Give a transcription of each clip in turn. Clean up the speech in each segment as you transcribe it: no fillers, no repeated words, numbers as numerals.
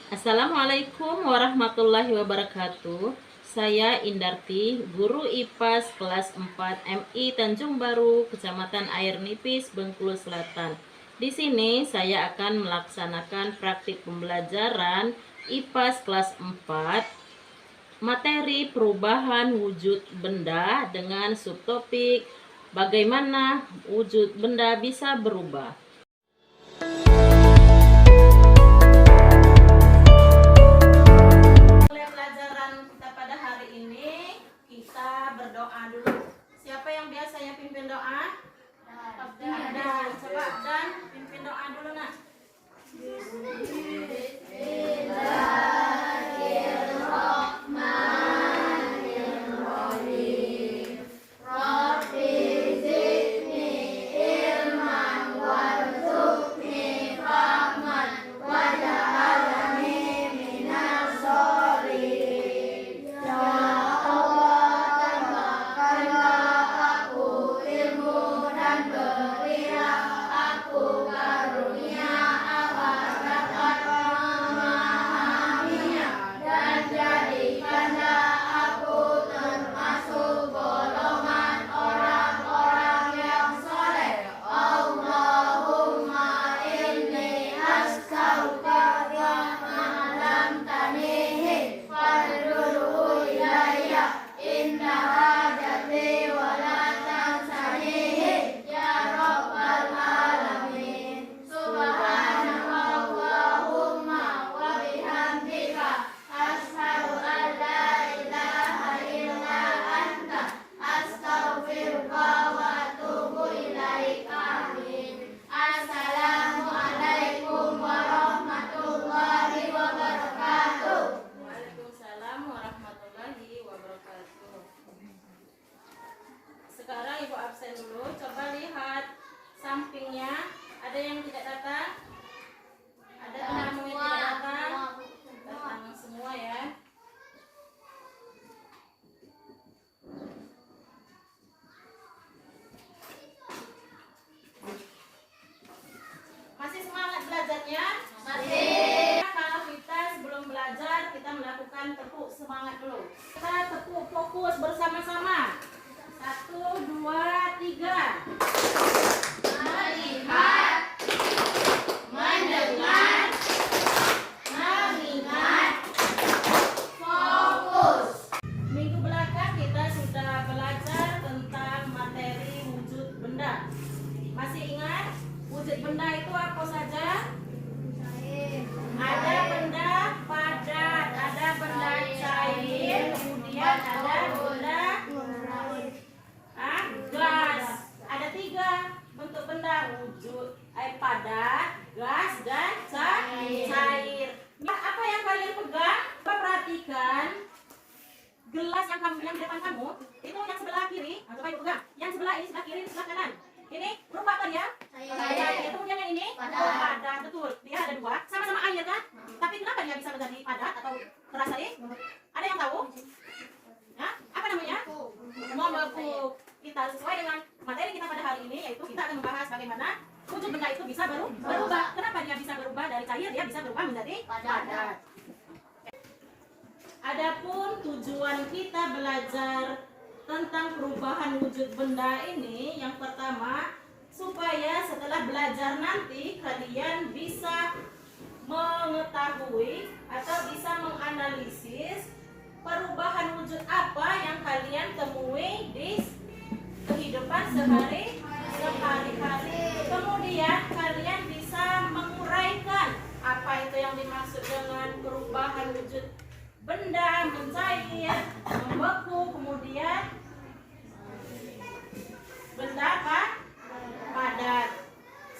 Assalamualaikum warahmatullahi wabarakatuh. Saya Indarti, guru IPAS kelas 4 MI Tanjung Baru, Kecamatan Air Nipis, Bengkulu Selatan. Di sini saya akan melaksanakan praktik pembelajaran IPAS kelas 4, materi perubahan wujud benda dengan subtopik bagaimana wujud benda bisa berubah. Berdoa dulu. Siapa yang biasanya pimpin doa? Dan coba dan pimpin doa dulu nak. Bismillahirrahmanirrahim. Rabbi zidni ilman warzuqni fahman waj'alni minas sholihin. Sekarang ibu absen dulu, coba lihat sampingnya, ada yang tidak datang? Ada tamu yang tidak datang? Datang semua ya. Masih semangat belajarnya? Masih. Kalau kita sebelum belajar kita melakukan tepuk semangat dulu. Kita tepuk fokus bersama-sama. 1, 2, 3. Melihat, mendengar, mengingat, fokus. Minggu belakang kita sudah belajar tentang materi wujud benda. Masih ingat wujud benda itu apa saja? Ada benda padat, ada benda cair, kemudian ada benda gas. Ada 3 bentuk benda wujud, padat, gas, dan cair. Apa yang kalian pegang? Perhatikan gelas yang di depan kamu itu yang sebelah kiri. Coba ibu pegang. Yang sebelah ini sebelah kiri, sebelah kanan. Ini berubah kan ya? Cair. Kemudian yang ini padat, betul. Dia ada 2, sama-sama air kan? Tapi kenapa dia bisa menjadi padat atau keras tadi? Ada yang tahu? Hah? Apa namanya? Membekuk. Kita sesuai dengan materi kita pada hari ini, yaitu kita akan membahas bagaimana wujud benda itu bisa berubah. Kenapa dia bisa berubah dari cair, dia bisa berubah menjadi padat. Adapun tujuan kita belajar tentang perubahan wujud benda ini, yang pertama, supaya setelah belajar nanti kalian bisa mengetahui atau bisa menganalisis perubahan wujud apa yang kalian temui di kehidupan sehari-hari. Kemudian kalian bisa menguraikan apa itu yang dimaksud dengan perubahan wujud benda, mencair, membeku, kemudian benda padat.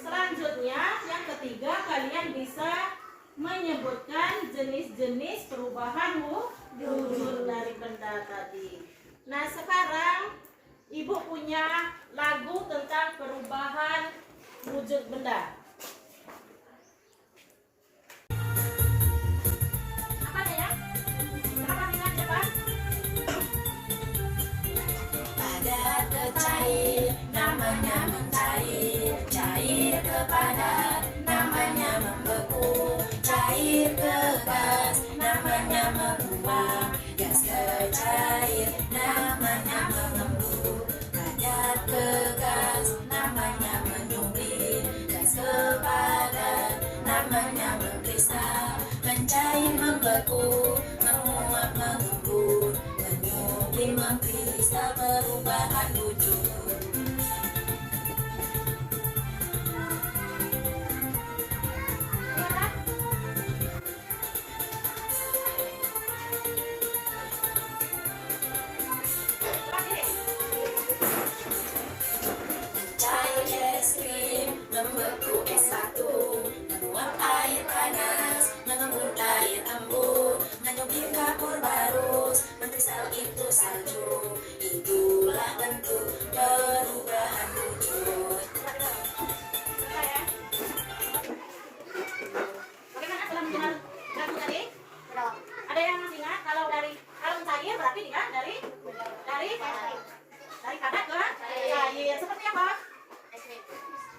Selanjutnya yang ketiga, kalian bisa menyebutkan jenis-jenis perubahan wujud dari benda tadi. Nah, sekarang ibu punya lagu tentang perubahan wujud benda. Apa ya? Silakan ingat siapa? Padat ke cair, namanya mencair. Cair ke padat, namanya membeku. Cair ke namanya menguap. Gas ke cair, namanya mengembun. Padat ke gas, namanya menyublim. Gas ke padat, namanya mengkristal. Mencair, membeku, menguap, mengembun. Menyublim, mengkristal, perubahan wujud. Cair es krim, membeku es batu, menguap air panas, mengembun air embun, menyublim kapur barus, mengkristal itu salju. Itulah bentuk perubahan wujud. Bagaimana setelah mendengar lagu tadi? Ada yang masih ingat kalau cair berarti dia dari padat ke cair. Seperti apa?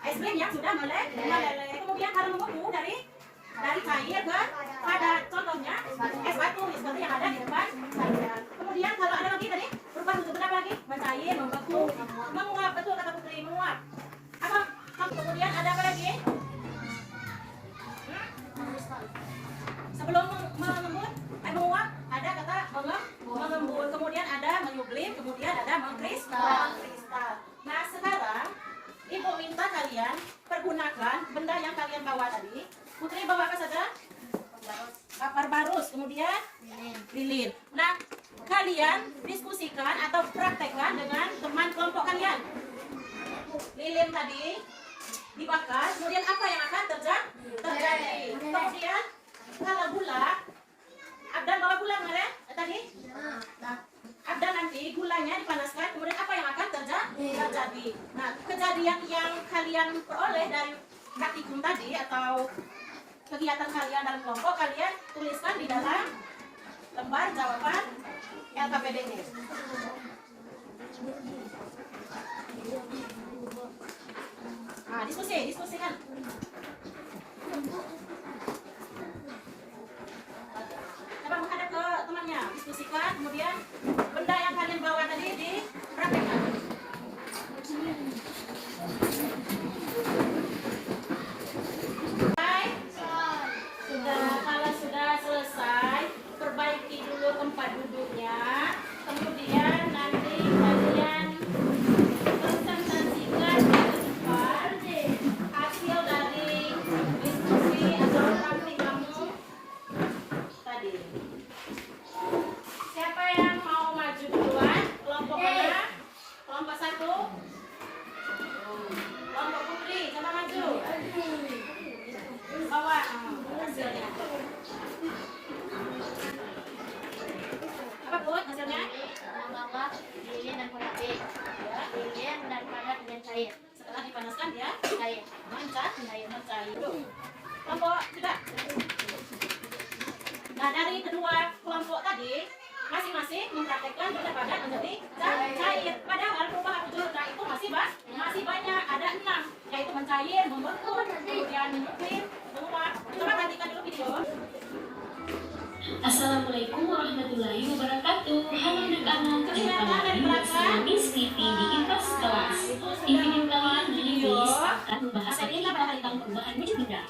Es krim yang sudah meleleh. Kemudian kalau membeku dari cair ke padat. Contohnya es batu seperti yang ada di depan saya. Kemudian kalau ada lagi tadi berubah bentuk berapa lagi? Mencair, membeku, menguap. Betul kata Putri, menguap. Apa? Kemudian ada apa lagi? Sebelum mengembun, menguap, ada kata mengembun, kemudian ada menyublim, kemudian ada mengkristal. Nah sekarang Ibu minta kalian pergunakan benda yang kalian bawa tadi. Putri bawa apa saja? Kapar barus, kemudian lilin. Nah kalian diskusikan atau praktekkan dengan teman kelompok kalian. Lilin tadi dibakar, kemudian apa yang akan terjadi? Kemudian kalau gula, Abdan bawa gula mana tadi? Nah, Abdan nanti gulanya dipanaskan, kemudian apa yang akan terjadi? Nah, kejadian yang kalian peroleh dari praktikum tadi atau kegiatan kalian dalam kelompok, kalian tuliskan di dalam lembar jawaban LKPD-nya. Nah, diskusikan. Coba menghadap ke temannya, diskusikan, kemudian benda yang kalian bawa tadi dipraktekkan. Kalau sudah selesai, perbaiki dulu tempat duduknya, kemudian nanti kalian presentasikan di depan hasil dari diskusi atau praktik kamu tadi. Siapa yang mau maju duluan? Kelompok mana? Kelompok 1. Kelompok Putri, coba maju. Bawa hasilnya. Apa Put hasilnya? Bawa lilin dan padat. Ya. Lilin dan padat dengan cair. Setelah dipanaskan dia Cair. mencair. Kelompok 3. Nah dari kedua kelompok tadi masing-masing mempraktekkan benda padat menjadi cair. Padahal perubahan wujud itu masih banyak, ada 6, yaitu mencair, membeku, kemudian menyublim, menguap. Coba perhatikan dulu video. Assalamualaikum warahmatullahi wabarakatuh. Halo anak-anak, jumpa lagi bersama Miss Titi di Intas Kelas. Di video kali ini Miss akan membahas tentang perubahan wujud benda.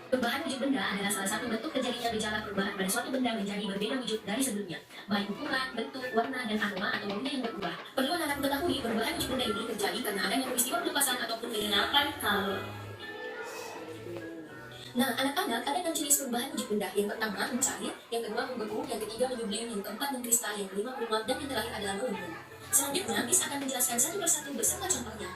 Perubahan wujud benda adalah salah satu bentuk terjadinya gejala perubahan pada suatu benda menjadi berbeda wujud dari sebelumnya, baik ukuran, bentuk, warna, dan aroma atau baunya yang berubah. Perlu anak-anak mengetahui perubahan wujud benda ini terjadi karena adanya peristiwa pelupasan ataupun pengenalan kalor. Nah, anak-anak ada 6 jenis perubahan wujud benda. Yang pertama mencair, yang kedua membeku, yang ketiga menyublim, yang keempat mengkristal, yang kelima menguap, dan yang terakhir adalah mengembun. Selanjutnya, Miss akan menjelaskan satu persatu bersama contohnya.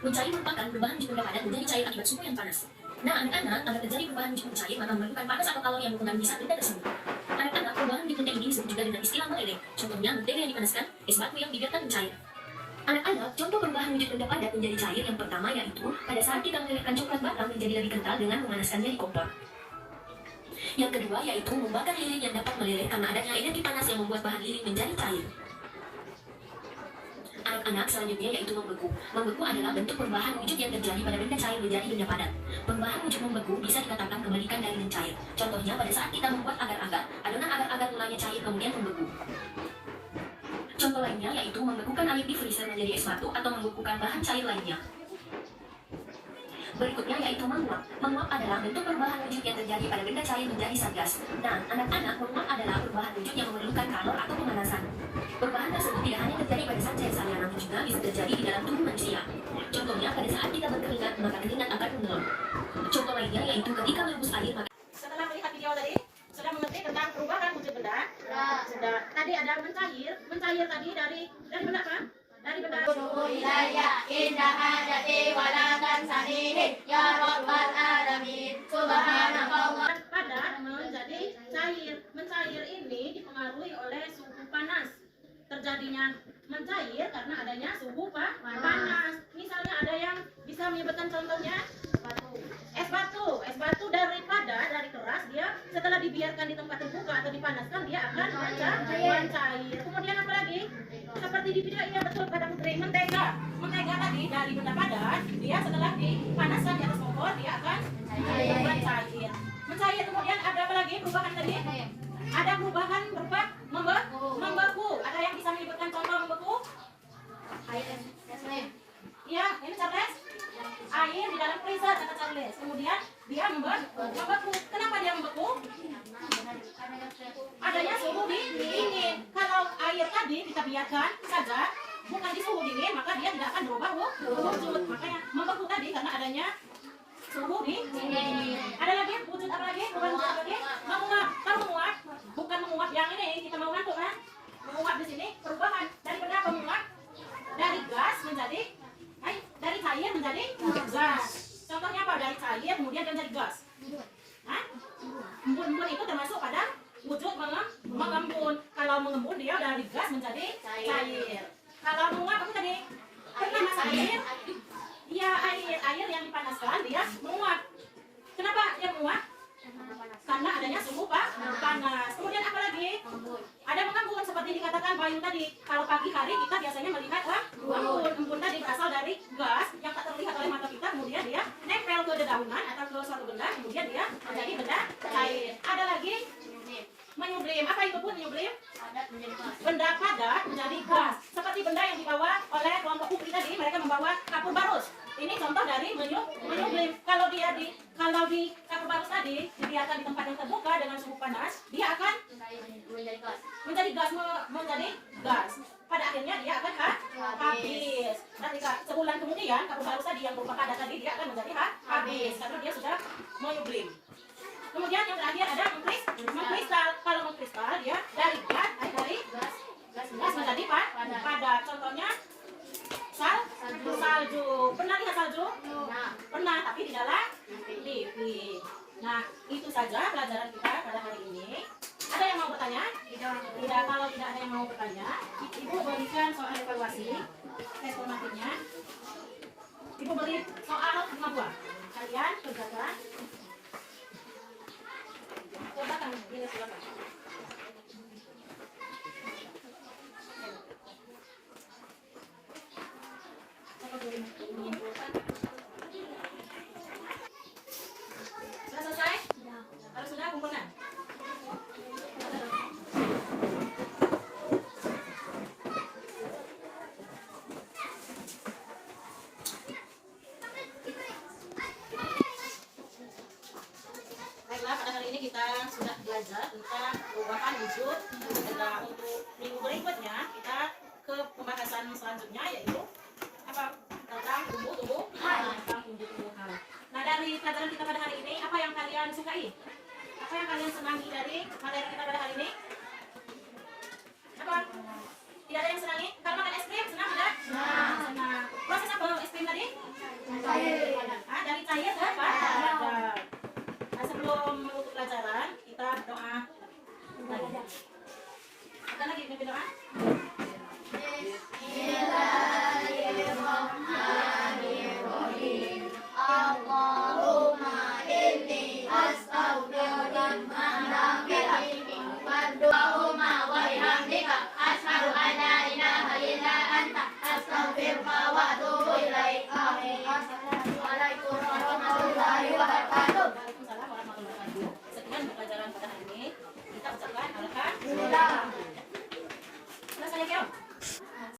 Mencair merupakan perubahan wujud benda padat menjadi cair akibat suhu yang panas. Nah, anak-anak, agar terjadi perubahan wujud cair, maka memerlukan panas atau kalor yang mempengaruhi zat benda tersebut. Anak-anak, perubahan wujud benda ini disebut juga dengan istilah meleleh. Contohnya, mentega yang dipanaskan, es batu yang dibiarkan mencair. Anak-anak, contoh perubahan wujud benda padat menjadi cair yang pertama yaitu pada saat kita melelehkan coklat batang menjadi lebih kental dengan memanaskannya di kompor. Yang kedua yaitu membakar lilin yang dapat meleleh karena adanya energi panas yang membuat bahan lilin menjadi cair. Anak-anak, Anak selanjutnya yaitu membeku. Membeku adalah bentuk perubahan wujud yang terjadi pada benda cair menjadi benda padat. Perubahan wujud membeku bisa dikatakan kebalikan dari mencair. Contohnya pada saat kita membuat agar-agar, adonan agar-agar mulanya cair kemudian membeku. Contoh lainnya yaitu membekukan air di freezer menjadi es batu atau membekukan bahan cair lainnya. Berikutnya yaitu menguap. Menguap adalah bentuk perubahan wujud yang terjadi pada benda cair menjadi zat gas. Nah, anak-anak, menguap adalah perubahan wujud yang memerlukan kalor atau pemanasan. Perubahan tersebut tidak hanya terjadi pada zat cair saja, namun juga bisa terjadi di dalam tubuh manusia. Contohnya pada saat kita berkeringat, maka keringat akan menguap. Contoh lainnya yaitu ketika merebus air, maka Setelah melihat video tadi, sudah mengerti tentang perubahan wujud benda? Sudah. Tadi ada mencair. Mencair tadi dari benda apa? Dari benda. Ilaya indah hajati walakan sanihi ya rabbal alamin subhanallah. Padat menjadi cair. Mencair ini dipengaruhi oleh suhu panas. Terjadinya mencair karena adanya suhu panas. Misalnya ada yang bisa menyebutkan contohnya? Es batu. Es batu dari padat, dari keras, dia setelah dibiarkan di tempat terbuka atau dipanaskan, dia akan mencair. Kemudian apa lagi? Seperti di video, iya betul kata Putri, mentega. Mentega tadi dari benda padat, dia setelah dipanaskan di atas kompor, dia akan mencair. Mencair. Kemudian ada apa lagi perubahan tadi? Ada perubahan berupa membeku. Ada yang bisa menyebutkan contoh membeku? Iya, ini Charles. Air di dalam freezer kata Charles. Kemudian dia membeku. Kenapa dia membeku? Adanya suhu dingin. Kalau air tadi kita biarkan saja bukan di suhu dingin, maka dia tidak akan berubah wujud. Makanya membeku tadi karena adanya suhu dingin. Ada lagi wujud apa lagi? Perubahan wujud apa lagi? Menguap. Kalau menguap, bukan menguap yang ini kita mau ngantuk kan? Menguap di sini perubahan dari benda apa menguap? Dari gas menjadi dari cair menjadi gas. Contohnya apa? Dari cair kemudian dia menjadi gas. Hah? Embun-embun itu termasuk pada wujud mengembun. Kalau mengembun dia dari gas menjadi cair. Kalau menguap apa tadi? Pernah masak air? Iya, air yang dipanaskan dia menguap. Kenapa dia menguap? Karena adanya suhu panas. Kemudian apa lagi? Ada mengembun seperti dikatakan Bayu tadi. Kalau pagi hari kita biasanya melihat embun tadi berasal dari gas yang tak terlihat oleh mata kita. Kemudian dia nempel ke dedaunan atau ke suatu benda. Kemudian dia menjadi benda cair. Ada lagi menyublim. Apa itu pun menyublim? Benda padat menjadi gas. Seperti benda yang dibawa oleh kelompok UPI tadi. Mereka membawa kapur barus. Ini contoh dari menyublim. Kalau di kapur barus tadi dibiarkan di tempat yang terbuka dengan suhu panas, dia akan menjadi gas. Pada akhirnya dia akan habis. Nanti sebulan kemudian kapur barus tadi yang berupa padat tadi dia akan menjadi habis karena dia sudah menyublim. Kemudian yang terakhir ada mengkristal. Kalau mengkristal dia dari gas menjadi padat. Contohnya salju. Pernah lihat salju? Pernah, tapi di dalam TV. Nah, itu saja pelajaran kita pada hari ini. Ada yang mau bertanya? Tidak. Kalau tidak ada yang mau bertanya, Ibu berikan soal evaluasi tes formatifnya. Ibu beri soal 5 buah. Kalian kerjakan. Coba kan, ini silakan. Sudah selesai? Kalau sudah, kumpulkan. Baiklah, pada hari ini kita sudah belajar tentang perubahan wujud. Dan untuk minggu berikutnya kita ke pembahasan selanjutnya yaitu apa? Tentang tumbuh-tumbuhan. Nah, dari pelajaran kita pada hari ini, apa yang kalian sukai? Apa yang kalian senangi dari materi kita pada hari ini? Apa? Tidak ada yang senangi? Kalau makan es krim, senang tidak? Senang. Proses apa es krim tadi? Cair. Dari cair ke padat.